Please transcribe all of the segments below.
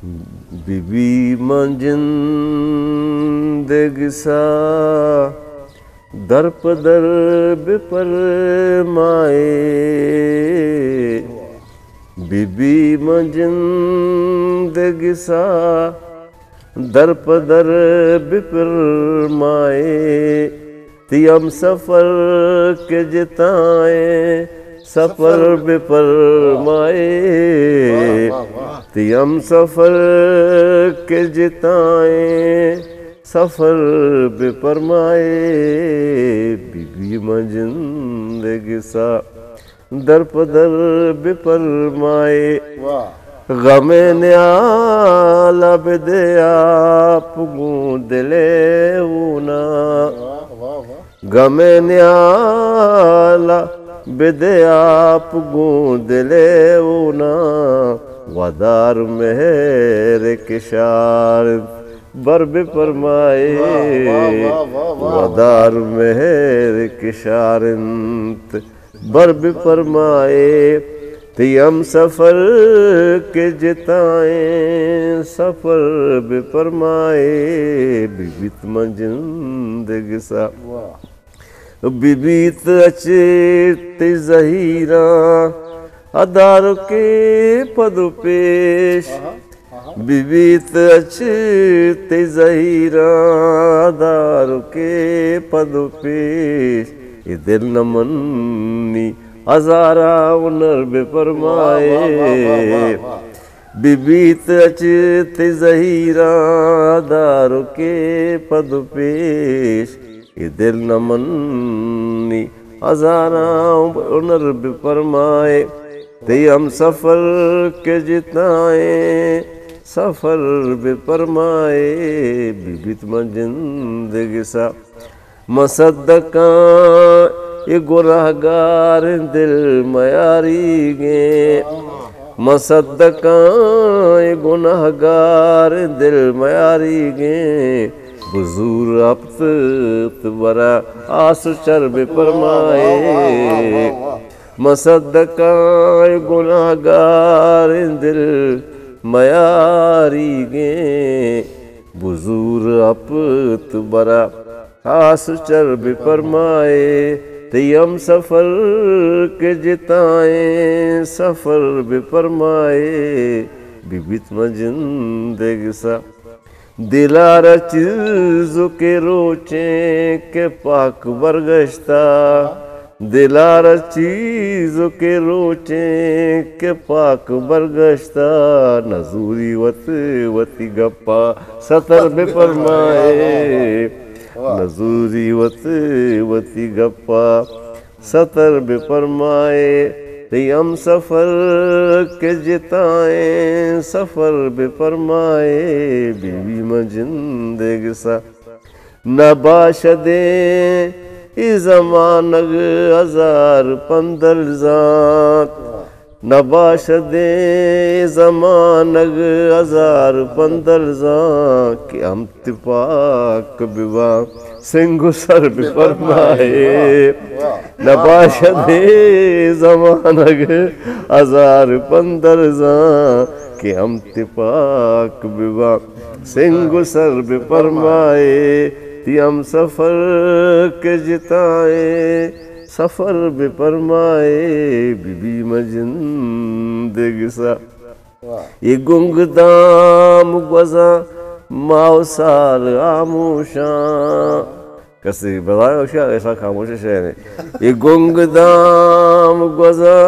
बीबी मंजिंदगी सा दर पदर बिपर माए, बीबी मंजिंदगी सा दर पदर बिपर माए, तियम सफर के जिताए सफर बिपर माए, तियम सफर के जिताए सफर बिपर माए, बीबी मंजिंदगी सा दर पदर बिपर माए, गमे न्याला बिदे आप दिले ऊना, गमे न्याला बिदे आप दिले ऊना, वदार मेहर किशार बर बिपरमाए, वदार मेहर किशारंत बर बिपरमाए, तियम सफर के जिताए सफर बिपरमाए, बीबीत मंजिंदगी सा बीबीत अचेत जहीरा अदार के पदु पेश, बीबीत अचेत जहीरा अदार के पदु पेश, ये दिल न मन्नी हजारा उनर बिपरमाए, बीबीत अचेत जहीरा दारू के पदु पेश, ये दिल न मन्नी हजारा उनर बिपरमाए, तियम सफर के जिताए सफर बिपरमाए, बीबीत मंजिंदगी सा मसद्दका ये गुनाहगार दिल मयारी गे, मसद्दका ये गुनाहगार दिल मयारी गे, बुजूर अब्त बरा आस चर बिपरमाए, मसद्दका ये गुनाहगार दिल मयारी गे, बुजूर अब्त बरा आस चर बिपरमाए, तियम सफर के जिताए सफर बिपरमाए, बीबीत मंजिंदगी सा दिलार चीज़ के रोचे के पाक बरगश्ता, दिलार चीज़ के रोचे के पाक बरगश्ता, नजूरी वती गप्पा सतर बिपरमाए, नजूरी वती गप्पा सतर बिपरमाए, तियम सफर के जिताए सफर बिपरमाए, बीबी मंजिंदगी सा नबाशदे ई ज़मानग हजार पंदर ज़ात, नबाशदे ज़मानग हजार पंदर ज़ात, कि हम तिपाक बिवा सिंगु सर बिपरमाए, नबाशदे ज़मानग हजार पंदर ज़ात, कि हम तिपाक बिवा सिंगु सर बिपरमाए, तियम सफर के जिताए सफर बिपरमाए, बीबी मंजिंदगी सा ये गुंगदाम गुज़ा माउसाल आमोशा, कैसे बताया क्या ऐसा खामोश शहर है, ये गुंगदाम गुज़ा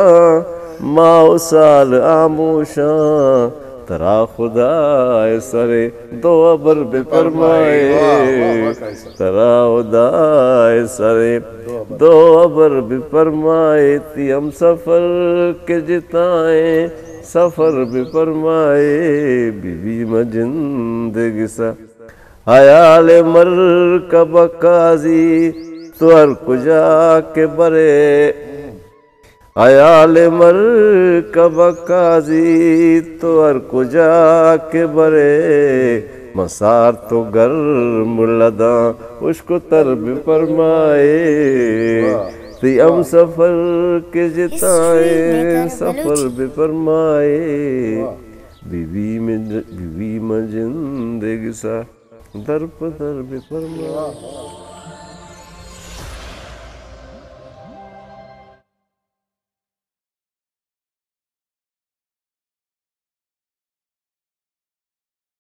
माउसाल आमोशा, तरा खुदा सरे दो अबर बिपरमाए, तरा खुदा सरे दो अबर बिपरमाए, तियम सफर के जिताए सफर बिपरमाए, बीबी मंजिंदगी सा हयाल मर कब काजी तुअर कुजा के बरे, अयाल मर कब काजी तुअर कुजा के बरे, मसार तो गर मुलदा उसको तर बिपरमाए, तियम सफर के जिताए सफर बिपरमाए, बीवी में जिंदगी सा दर पे फरमा।